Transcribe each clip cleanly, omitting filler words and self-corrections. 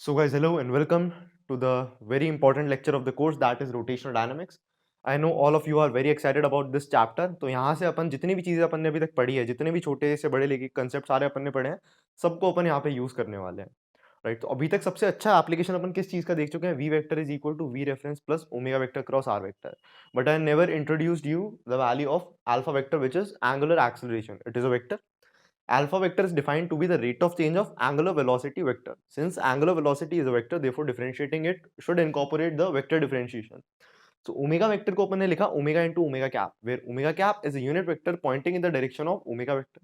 So guys, hello and welcome to the very important lecture of the course, that is rotational dynamics. I know all of you are very excited about this chapter. तो यहाँ से अपन जितनी भी चीजें अपन ने अभी तक पढ़ी है, जितने भी छोटे से बड़े लेके कंसेप्ट सारे अपन ने पढ़े हैं, सबको अपन यहाँ पे यूज करने वाले हैं, राइट? तो अभी तक सबसे अच्छा एप्लीकेशन अपन किस चीज का देख चुके हैं? V vector is equal to v reference plus omega vector cross are vector. But I never introduced you the value of alpha vector which is angular acceleration. It is a vector. Alpha vector is defined to be the rate of change of angular velocity vector. Since angular velocity is a vector, therefore differentiating it should incorporate the vector differentiation. So omega vector को अपन ने लिखा omega into omega cap, where omega cap is a unit vector pointing in the direction of omega vector.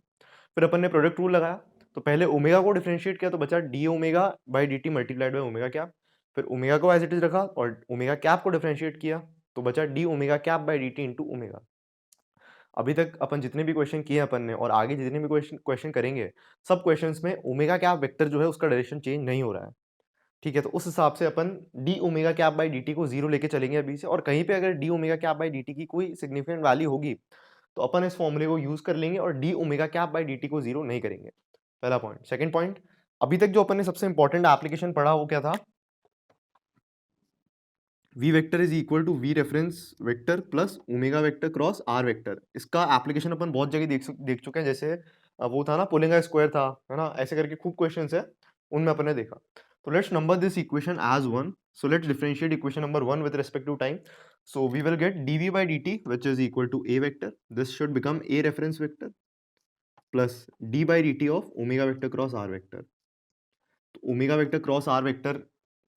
फिर अपन ने product rule लगाया, तो पहले omega को डिफरेंशिएट किया तो बचा D omega by D T multiplied by omega cap. फिर ओमेगा को एज इट इज रखा और ओमेगा कैप को डिफरेंशिएट किया तो बचा D omega cap by D T into omega. अभी तक अपन जितने भी क्वेश्चन किए अपन ने और आगे जितने भी क्वेश्चन करेंगे, सब क्वेश्चंस में ओमेगा कैप वेक्टर जो है उसका डायरेक्शन चेंज नहीं हो रहा है. ठीक है, तो उस हिसाब से अपन D omega cap by D T को जीरो लेके चलेंगे अभी से, और कहीं पे अगर D omega cap by D T की कोई सिग्निफिकेंट वैल्यू होगी तो अपन इस फॉर्मूले को यूज कर लेंगे और D omega cap by D T को जीरो नहीं करेंगे. पहला पॉइंट. सेकंड पॉइंट, अभी तक जो अपन ने सबसे इंपॉर्टेंट एप्लीकेशन पढ़ा वो क्या था? v vector is equal to v reference vector plus omega vector cross r vector. इसका एप्लीकेशन अपन बहुत जगह देख चुके हैं. जैसे वो था ना, पुलिंग का स्क्वायर था, है ना, ऐसे करके खूब क्वेश्चंस है, उनमें अपन ने देखा. तो let's number this equation as one. So let's differentiate equation number one with respect to time. So we will get dv by dt which is equal to a vector. This should become a reference vector plus d by dt of omega vector cross r vector. तो omega vector cross are vector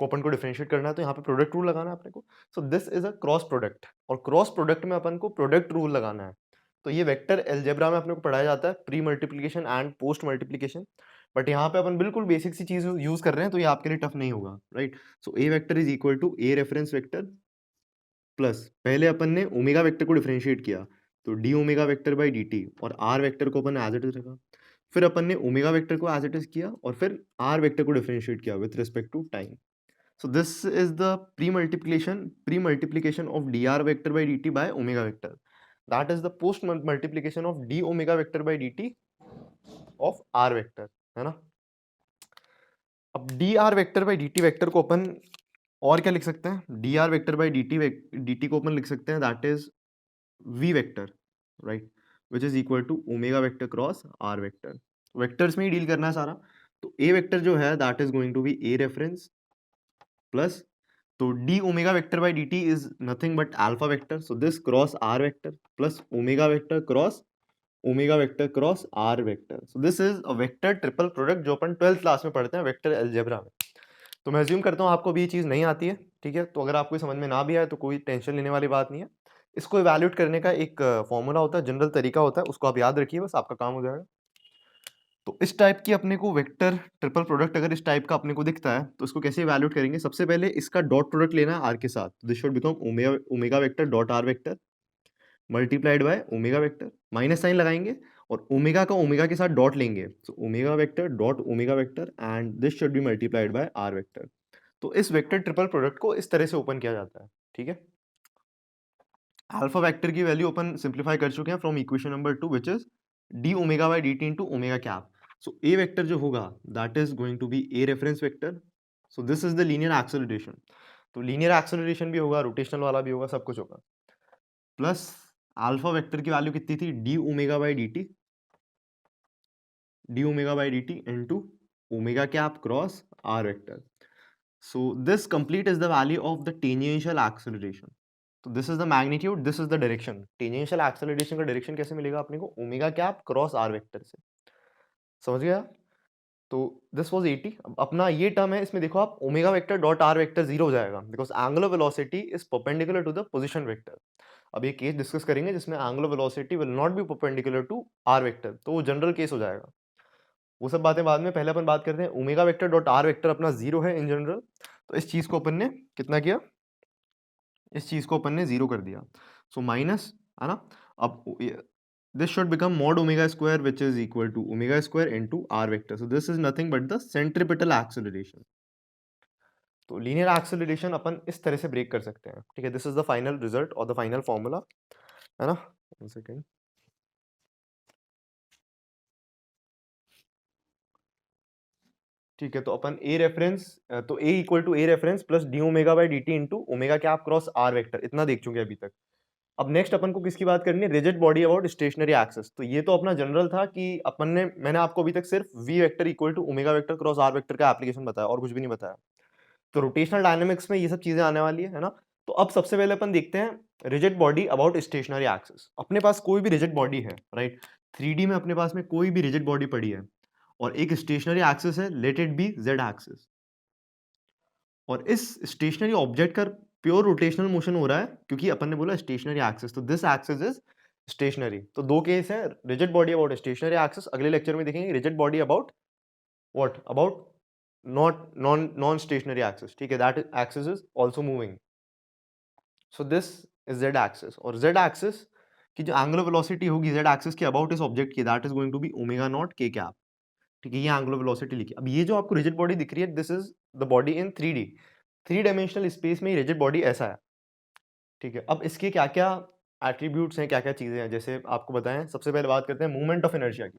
को अपन को differentiate करना है तो यहाँ पे product rule लगाना है अपने को. सो this is a cross product, और क्रॉस प्रोडक्ट में अपन को प्रोडक्ट रूल लगाना है. तो ये वेक्टर अलजेब्रा में अपने को पढ़ाया जाता है, pre multiplication and post multiplication. But यहाँ पे अपन बिल्कुल बेसिक सी चीज यूज कर रहे हैं तो ये आपके लिए टफ नहीं होगा, right? So a vector is equal to A reference vector plus पहले अपन ने ओमेगा वेक्टर को डिफरेंशिएट किया तो D omega vector by D t, और आर वेक्टर को अपन एज इट इज रखा. फिर अपन ने ओमेगा वेक्टर को एज इट इज किया और फिर आर वेक्टर को डिफरेंशिएट किया with respect to time. So this is the pre-multiplication of dr vector by dt by omega vector. That is the post multiplication of d omega vector by dt of r vector, है ना? अब dr vector by dt vector को अपन और क्या लिख सकते हैं? dr vector by dt को अपन लिख सकते हैं that is v vector, right? Which is equal to omega vector cross r vector. Vectors में ही डील करना है सारा. तो a वेक्टर जो है that is going to be a reference plus, तो D omega vector by D T is nothing but alpha vector. So this cross are vector plus omega vector cross are vector. So this is a vector triple product जो अपन 12th class में पढ़ते हैं vector algebra में. तो मैं assume करता हूँ आपको भी ये चीज़ नहीं आती है, ठीक है? तो अगर आपको समझ में ना भी आए तो कोई टेंशन लेने वाली बात नहीं है. इसको इवैल्यूएट करने का एक फॉर्मूला होता है, जनरल तरीका होता है, उसको आप याद रखिए, बस आपका काम हो जाएगा. तो इस टाइप की अपने को वेक्टर ट्रिपल प्रोडक्ट अगर इस टाइप का अपने को दिखता है तो इसको कैसे इवैल्यूएट करेंगे? सबसे पहले इसका डॉट प्रोडक्ट लेना है आर के साथ. This should become omega vector dot r vector multiplied by omega vector. Minus sign लगाएंगे और ओमेगा का ओमेगा के साथ डॉट लेंगे. So omega vector dot omega vector and this should be multiplied by r vector. तो इस vector triple product को इस तरह से ओपन किया जाता है, ठीक है? अल्फा वेक्टर की वैल्यू अपन सिंप्लीफाई कर चुके हैं from equation number 2 which is d omega by d T into omega cap. So a vector जो होगा that is going to be a reference vector. So this is the linear acceleration. तो linear acceleration भी होगा, rotational वाला भी होगा, सब कुछ होगा. प्लस अल्फा वेक्टर की वैल्यू कितनी थी? D omega by d T into omega cap cross are vector. So this complete is the value of the tangential acceleration. तो this is the magnitude, this is the direction. Tangential acceleration का direction कैसे मिलेगा अपने को? Omega cap cross are vector से. समझ गया? तो दिस वाज 80. अब अपना ये टर्म है, इसमें देखो आप omega vector dot r vector zero हो जाएगा because angular velocity is perpendicular to the position vector. अब ये केस डिस्कस करेंगे जिसमें angular velocity will not be perpendicular to r vector, तो वो जनरल केस हो जाएगा. वो सब बातें बाद में, पहले अपन बात करते हैं omega vector dot r vector अपना जीरो है इन जनरल. तो इस चीज को अपन ने कितना किया? इस चीज को अपन ने जीरो कर दिया. सो माइनस, है ना? अब this should become mod omega square which is equal to omega square into r vector. So this is nothing but the centripetal acceleration. तो लीनियर एक्सेलरेशन अपन इस तरह से ब्रेक कर सकते हैं, ठीक है? This is the final result और द फाइनल फॉर्मूला, है ना? 1 सेकेंड. ठीक है, तो अपन ए रेफरेंस तो A equal to A reference plus D omega by D T into omega cap cross are vector, इतना देख चुके हैं अभी तक। अब नेक्स्ट अपन को किसकी बात करनी है, rigid body about stationary axis. तो ये तो अपना जनरल था कि अपन ने, मैंने आपको अभी तक सिर्फ v vector equal to omega vector cross are vector का एप्लीकेशन बताया और कुछ भी नहीं बताया। तो रोटेशनल डायनामिक्स में ये सब चीजें आने वाली है ना। तो अब सबसे पहले अपन देखते हैं rigid body about stationary axis. अपने पास कोई भी रिजिड बॉडी है, राइट, 3D में अपने पास में कोई भी रिजिड बॉडी पड़ी है और एक स्टेशनरी एक्सिस है, let it be z axis, और इस स्टेशनरी ऑब्जेक्ट का प्योर रोटेशनल मोशन हो रहा है क्योंकि अपन ने बोला स्टेशनरी एक्सिस, तो दिस एक्सिस इज स्टेशनरी। तो दो केस है, rigid body about stationary axis, अगले लेक्चर में देखेंगे rigid body about what, about not non stationary axis, ठीक है, that axis is also moving. So this is z axis, और जेड एक्सिस की जो एंगुलर वेलोसिटी होगी जेड एक्सिस के अबाउट इस ऑब्जेक्ट की, that is going to be omega naught के कैप, ठीक है, ये एंगुलर वेलोसिटी लिखी। अब ये जो आपको रिजिड बॉडी दिख रही है, this is the body in 3D, 3 dimensional space में रिजिड बॉडी ऐसा है, ठीक है। अब इसके क्या क्या एट्रीब्यूट्स हैं, क्या क्या चीजें हैं, जैसे आपको बताएं, सबसे पहले बात करते हैं मूवमेंट ऑफ इनर्शिया की।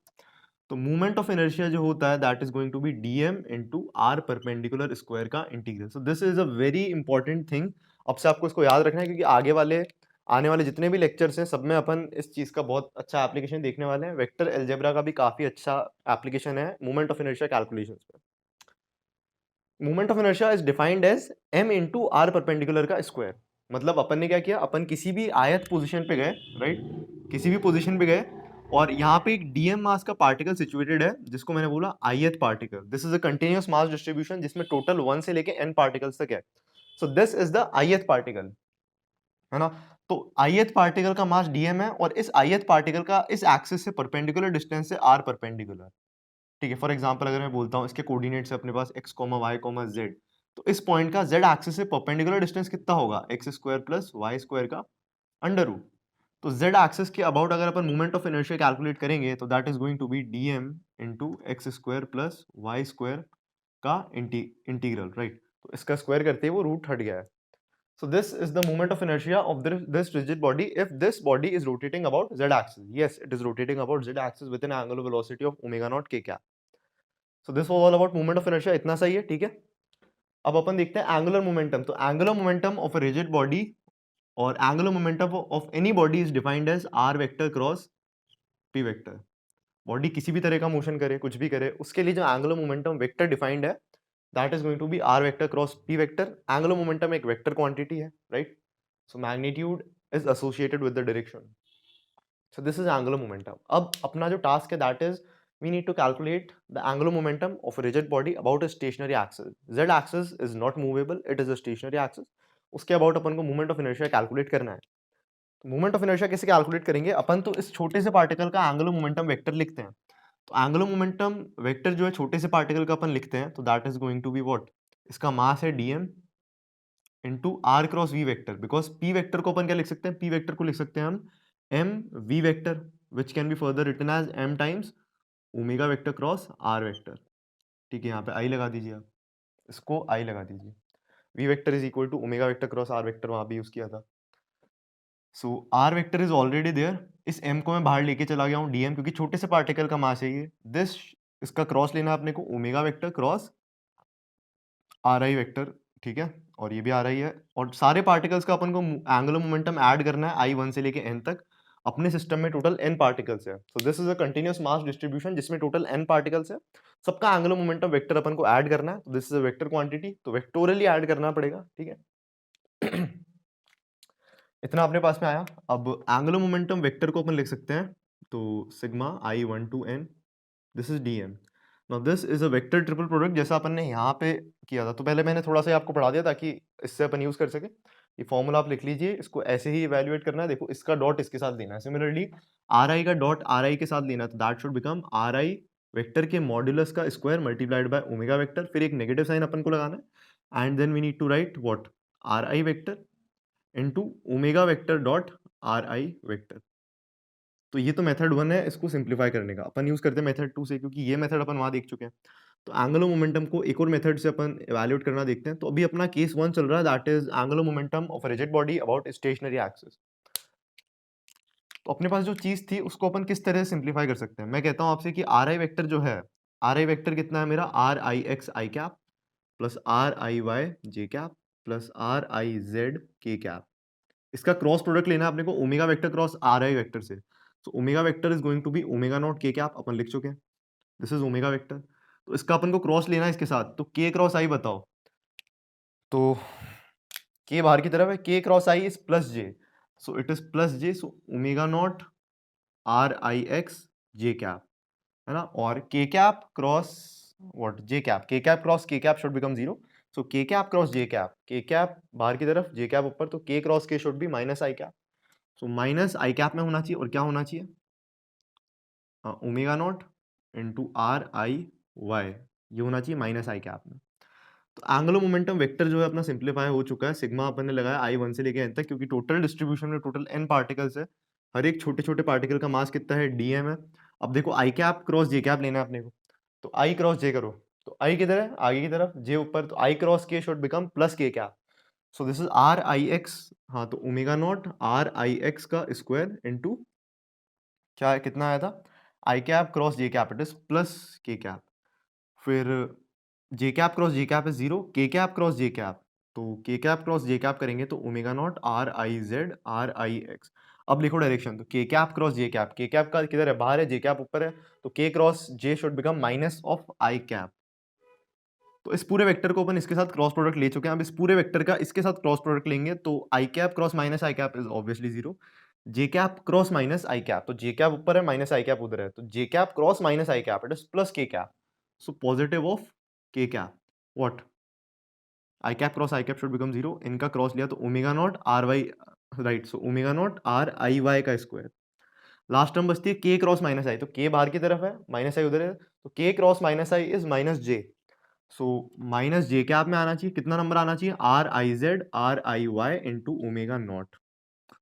तो मूवमेंट ऑफ इनर्शिया जो होता है that is going to be DM into R perpendicular square का integral. So this is a very important thing, अब से आपको इसको याद रखना है क्योंकि आगे वाले आने वाले जितने भी लेक्चर्स हैं सब में अपन इस चीज का बहुत अच्छा एप्लीकेशन देखने वाले हैं। वेक्टर अलजेब्रा का भी काफी अच्छा एप्लीकेशन है मूवमेंट ऑफ इनर्शिया कैलकुलेशंस में। Movement of inertia is defined as m into r perpendicular का स्क्वायर। मतलब अपन ने क्या किया, अपन किसी भी आयत पोजीशन पे गए, राइट, किसी भी पोजीशन पे गए और यहाँ पे एक डीएम मास का पार्टिकल सिचुएटेड है जिसको मैंने बोला ith particle. This is a continuous mass distribution जिसमें टोटल 1 से लेके n पार्टिकल्स तक है। सो this is the ith particle, है ना। तो ith पार्टिकल का मास dm है और इस ith पार्टिकल का इस एक्सिस से परपेंडिकुलर डिस्टेंस है r परपेंडिकुलर, ठीक है। फॉर एग्जांपल अगर मैं बोलता हूँ इसके कोऑर्डिनेट्स है अपने पास x, y, z, तो इस पॉइंट का z एक्सिस से परपेंडिकुलर डिस्टेंस कितना होगा, x square plus y square का अंडर रूट। तो z एक्सिस के अबाउट अगर अपन मूवमेंट ऑफ इनर्शिया कैलकुलेट करेंगे तो that is going to be dm into x square plus y square का इंटीग्रल, राइट। तो इसका स्क्वायर करते ही वो रूट हट गया है। So this is the moment of inertia of this rigid body if this body is rotating about z axis. Yes, it is rotating about z axis with an angular velocity of omega naught k cap. So this was all about moment of inertia. इतना सही है, ठीक है। अब अपन देखते हैं angular momentum. तो angular momentum of a rigid body और angular momentum of any body is defined as R vector cross P vector. Body किसी भी तरह का मोशन करे, कुछ भी करे, उसके लिए जो एंगुलर मोमेंटम वेक्टर डिफाइंड है that is going to be r vector cross P vector. Angular momentum एक वेक्टर क्वांटिटी है, right. So magnitude is associated with the direction. So this is angular momentum. अब अपना जो task है that is we need to calculate the angular momentum of a rigid body about a stationary axis. Z axis is not movable, it is a stationary axis. उसके about अपन को movement of inertia calculate करना है। Movement of inertia कैसे calculate करेंगे अपन, तो इस छोटे से पार्टिकल का एंगुलर मोमेंटम वेक्टर लिखते हैं। तो एंगुलर मोमेंटम वेक्टर जो है छोटे से पार्टिकल का अपन लिखते हैं, तो that is going to be what, इसका मास है dm into r cross v vector. Because p vector को अपन क्या लिख सकते हैं, p वेक्टर को लिख सकते हैं हम m v vector which can be further written as m times omega vector cross r vector, ठीक है। यहाँ पे i लगा दीजिए, आप इसको i लगा दीजिए। v vector is equal to omega vector cross r vector, वहां भी यूज किया था। सो r vector is already there. इस m को मैं बाहर लेके चला गया हूँ dm, क्योंकि छोटे से पार्टिकल का मास है ये। दिस इसका क्रॉस लेना है अपने को, ओमेगा वेक्टर क्रॉस आर आई वेक्टर, ठीक है। और ये भी आ रही है, और सारे पार्टिकल्स का अपन को एंगुलर मोमेंटम ऐड करना है i1 से लेके n तक। अपने सिस्टम में टोटल n पार्टिकल्स है, सो this is a continuous mass distribution जिसमें टोटल n पार्टिकल्स है। सबका एंगुलर मोमेंटम वेक्टर अपन को ऐड करना है, तो this is a vector quantity, तो वेक्टोरियली ऐड करना पड़ेगा, ठीक है। इतना अपने पास में आया। अब एंगुलर मोमेंटम वेक्टर को अपन लिख सकते हैं, तो sigma i1 to n, this is dm। Now this is a vector triple product जैसा अपन ने यहाँ पे किया था। तो पहले मैंने थोड़ा सा आपको पढ़ा दिया ताकि इससे अपन यूज कर सके। ये फॉर्मूला आप लिख लीजिए, इसको ऐसे ही इवेल्युएट करना है। देखो इसका डॉट इसके साथ लेना है, सिमिलरली आर आई का डॉट आर आई के साथ लेना है, तो that should become r I vector के मॉड्यूलस का square multiplied by omega vector. फिर एक नेगेटिव साइन अपन को लगाना है and then we need to write what, r I vector into omega vector dot r I vector. तो ये तो मेथड 1 है इसको सिंप्लीफाई करने का। अपन यूज करते हैं मेथड 2 से, क्योंकि ये मेथड अपन वहां देख चुके हैं। तो एंगुलर मोमेंटम को एक और मेथड से अपन इवैल्यूएट करना देखते हैं। तो अभी अपना केस 1 चल रहा है, that is angular momentum of rigid body about stationary axis. तो अपने पास जो चीज थी उसको अपन किस तरह से सिंप्लीफाई कर सकते हैं। मैं कहता हूं आपसे कि आर आई वेक्टर जो है आर आई वेक्टर कितना है मेरा, R I X I cap plus R I Y J cap plus R I Z K cap. इसका क्रॉस प्रोडक्ट लेना है अपने को ओमेगा वेक्टर क्रॉस आर आई वेक्टर से। तो omega vector is going to be omega naught के cap, अपन लिख चुके हैं, दिस इज ओमेगा वेक्टर। तो इसका अपन को क्रॉस लेना है इसके साथ, तो के क्रॉस आई बताओ। तो के बाहर की तरफ है, के cross I is plus J, so it is plus J, so omega not R I x J cap, है ना। और के cap cross what, J cap, के कैप क्रॉस के कैप शुड बिकम 0, सो के कैप क्रॉस जे कैप, के cap बाहर की तरफ, जे कैप ऊपर, तो K cross K should be minus I cap. So minus I cap में होना चाहिए, और क्या होना चाहिए, omega naught into R I Y, ये होना चाहिए माइनस आई कैप में। तो एंगुलर मोमेंटम वेक्टर जो है अपना सिंप्लीफाई हो चुका है, सिग्मा अपन ने लगाया I1 से लेके n तक, क्योंकि टोटल डिस्ट्रीब्यूशन में टोटल n पार्टिकल्स है, हर एक छोटे छोटे पार्टिकल का मास कितना है, dm है। अब देखो आई कैप क्रॉस जे कैप लेना है अपने को, तो आई क्रॉस जे करो, तो आई किधर है, आगे की तरफ, जे ऊपर, तो I cross K should become plus K cap, so this is R I X, हाँ तो omega not R I X का स्क्वायर इंटू क्या है, कितना आया था, I cap cross J cap, it is plus K cap. फिर J cap cross J cap है 0, के कैप क्रॉस जे कैप, तो के कैप क्रॉस जे कैप करेंगे तो omega not R I Z R I x. अब लिखो direction, तो के कैप क्रॉस जे कैप, के कैप का किधर है, बाहर है, जे कैप ऊपर है, तो K cross J should become minus of I cap. तो इस पूरे वेक्टर को अपन इसके साथ क्रॉस प्रोडक्ट ले चुके हैं, अब इस पूरे वेक्टर का इसके साथ क्रॉस प्रोडक्ट लेंगे, तो I cap cross minus I cap is obviously 0, J cap cross minus I cap, तो जे कैप ऊपर है, माइनस आई कैप उधर है, तो J cap cross minus I cap, it is plus K cap, so positive of K cap, what, I cap cross I cap should become 0, इनका cross लिया तो omega not R Y, right, so omega not R I Y का square. Last term बचती है के cross minus आई, तो के बाहर की तरफ है, माइनस आई उधर है, तो K cross minus I is minus J, so minus J cap में आना चाहिए, कितना नंबर आना चाहिए, R I Z R I Y into omega naught.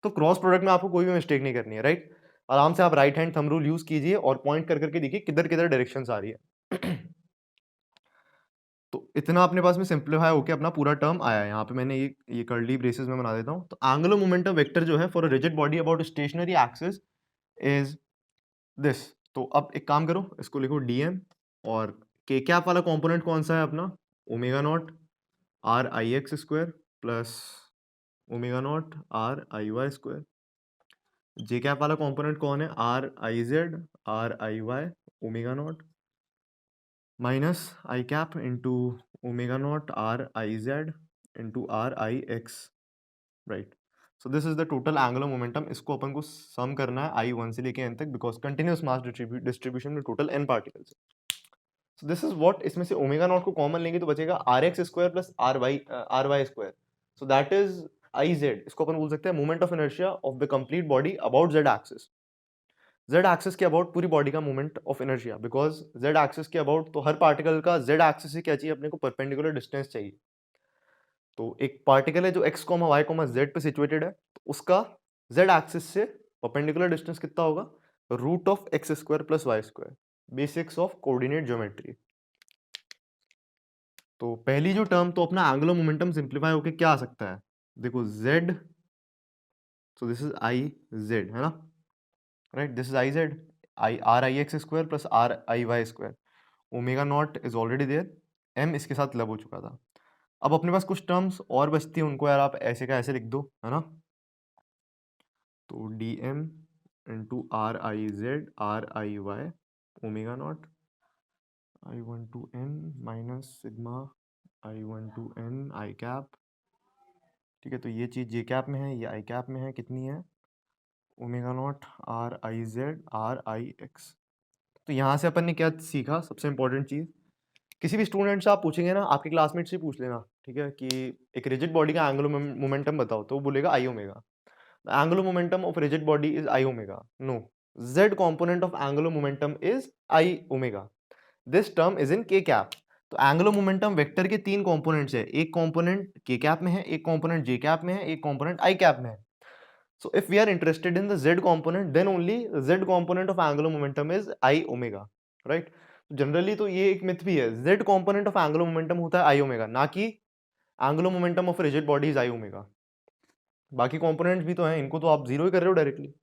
तो क्रॉस प्रोडक्ट में आपको कोई भी मिस्टेक नहीं करनी है, राइट। आराम से आप right hand thumb rule use कीजिए और पॉइंट कर करके देखिए किधर किधर डायरेक्शन आ रही है। तो इतना अपने पास में सिंप्लीफाई होकर अपना पूरा टर्म आया है। यहाँ पे मैंने ये कर्ली ब्रेसेस में बना देता हूँ। तो एंगुलर मोमेंटम वेक्टर जो है for a rigid body about stationary axis is this. तो अब एक काम करो, इसको लिखो dm, और के कैप वाला कंपोनेंट कौन सा है अपना, omega not R I X square plus omega not R I Y square. J cap वाला कंपोनेंट कौन है, R I Z R I Y omega naught minus I cap into omega not R I Z into R I X, right. So this is the total angular momentum. इसको अपन को सम करना है I1 से लेके n तक, because continuous mass distribution में total n particles है। सो दिस इज व्हाट, इसमें से ओमेगा नॉट को कॉमन लेंगे तो बचेगा R X square plus R Y square, so that is I Z. इसको अपन बोल सकते हैं moment of inertia of the complete body about Z axis. Z axis के अबाउट पूरी बॉडी का moment of inertia, because Z axis के about तो हर पार्टिकल का जेड एक्सिस से क्या चाहिए अपने को, परपेंडिकुलर डिस्टेंस चाहिए। तो एक पार्टिकल है जो x, y, z पे सिचुएटेड है, तो उसका z एक्सिस से परपेंडिकुलर डिस्टेंस कितना होगा, root of X square plus Y square, basics of coordinate geometry. तो पहली जो टर्म तो अपना एंगुलर मोमेंटम सिंप्लीफाई होके क्या आ सकता है, देखो z, so this is I Z, है ना, right, this is I Z, I R I X square plus R I Y square, omega naught is already there, m इसके साथ लब हो चुका था। अब अपने पास कुछ टर्म्स और बचती हैं, उनको यार आप ऐसे का ऐसे लिख दो, है ना। तो D M into R I Z R I Y omega naught I one to N minus sigma I one to N I cap, ठीक है। तो ये चीज़ जे कैप में है, ये आई कैप में है, कितनी है, omega naught R I Z R I x. तो यहाँ से अपन ने क्या सीखा, सबसे इंपॉर्टेंट चीज़, किसी भी स्टूडेंट से आप पूछेंगे ना, आपके क्लासमेट से पूछ लेना, ठीक है, कि एक रिजिड बॉडी का एंगुलर मोमेंटम बताओ, तो वो बोलेगा आई omega. The angular momentum of rigid body is I omega. No, z component of angular momentum is I omega. This term is in k cap. तो एंगुलर मोमेंटम वेक्टर के तीन components है, एक component के कैप में है, एक component जे cap में है, एक कंपोनेंट आई कैप में है। So if we are interested in the Z component, then only Z component of angular momentum is I omega, right. Generally तो ये एक मिथ भी है, Z component of angular momentum होता है आई ओमेगा, ना कि angular momentum of rigid body is I omega. बाकी कंपोनेंट्स भी तो हैं, इनको तो आप जीरो ही कर रहे हो डायरेक्टली।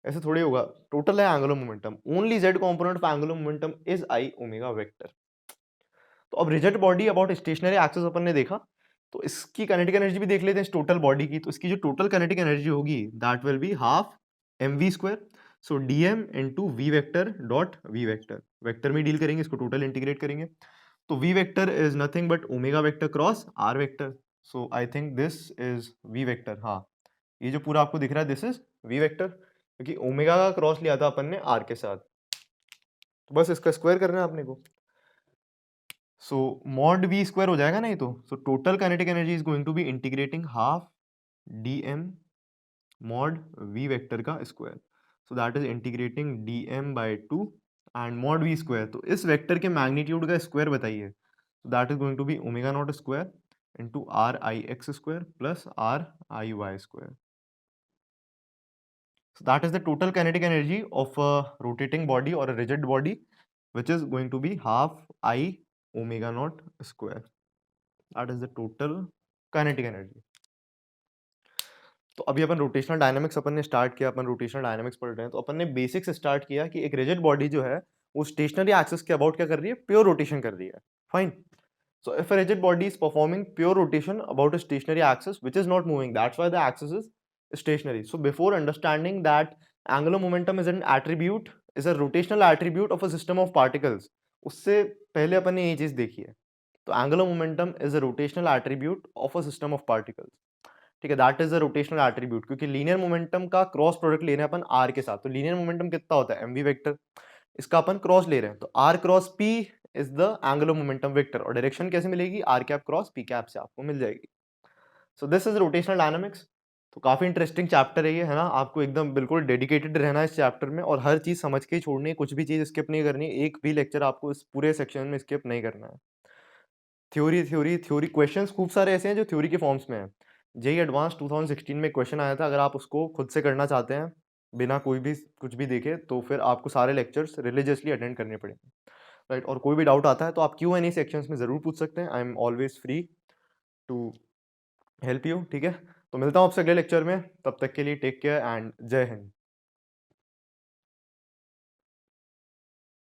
ऐसे थोड़ी होगा, टोटल है angular momentum, only z component of angular momentum is I omega vector. तो अब rigid body about stationary axis अपन ने देखा, तो इसकी काइनेटिक एनर्जी भी देख लेते हैं इस टोटल बॉडी की। तो इसकी जो टोटल काइनेटिक एनर्जी होगी that will be half mv square, so dm into v vector dot v vector, vector में डील करेंगे, इसको टोटल इंटीग्रेट करेंगे। तो v vector is nothing but omega vector cross r vector, so I think this is v vector. हाँ, ये जो पूरा आपको दिख रहा है दिस इज v वेक्टर, क्योंकि ओमेगा का क्रॉस लिया था अपन ने r के साथ, तो बस इसका स्क्वायर करना है अपने को। सो मॉड v स्क्वायर हो जाएगा ना ये तो। So total kinetic energy is going to be integrating half dm mod v vector का square, so that is integrating dm by 2 and mod v square, तो इस वेक्टर के मैग्नीट्यूड का स्क्वायर बताइए, so that is going to be omega not square into r I x square plus r I y square. So that is the total kinetic energy of a rotating body or a rigid body, which is going to be half I omega naught square. That is the total kinetic energy. तो अभी अपन rotational dynamics अपन ने start किया, अपन rotational dynamics पढ़ रहे हैं। तो अपन ने basic से स्टार्ट किया कि एक रिजिड बॉडी जो है वो स्टेशनरी एक्सिस के अबाउट क्या कर रही है, प्योर रोटेशन कर रही है। Fine. So if a rigid body is performing pure rotation about a stationary axis which is not moving, that's why the axis is stationary. So before understanding that angular momentum is an attribute, is a rotational attribute of a system of particles, उससे पहले अपन ने ये चीज देखी है। तो angular momentum is a rotational attribute of a system of particles, ठीक है, that is a rotational attribute, क्योंकि लीनियर मोमेंटम का क्रॉस प्रोडक्ट ले रहे हैं अपन आर के साथ। तो लीनियर मोमेंटम कितना होता है mv वेक्टर, इसका अपन क्रॉस ले रहे हैं, तो R cross P is the angular momentum vector, और डायरेक्शन कैसे मिलेगी, R cap cross P cap से आपको मिल जाएगी। So this is rotational dynamics. तो काफी इंटरेस्टिंग चैप्टर है ये, है ना। आपको एकदम बिल्कुल डेडिकेटेड रहना है इस चैप्टर में, और हर चीज समझ के ही छोड़नी है, कुछ भी चीज स्किप नहीं करनी है, एक भी लेक्चर आपको इस पूरे सेक्शन में स्किप नहीं करना है। थ्योरी थ्योरी थ्योरी क्वेश्चंस खूब सारे ऐसे हैं जो थ्योरी के फॉर्म्स में है। जेई एडवांस 2016 में क्वेश्चन आया था, अगर आप उसको खुद से करना चाहते हैं बिना कोई भी कुछ भी देखे, तो फिर आपको सारे लेक्चर्स रिलीजियसली अटेंड करने पड़ेंगे, राइट। और कोई भी डाउट आता है तो आप Q&A सेक्शंस में जरूर पूछ सकते हैं, I am always free to help you, ठीक है। तो मिलता हूँ आपसे अगले लेक्चर में, तब तक के लिए टेक केयर एंड जय हिंद।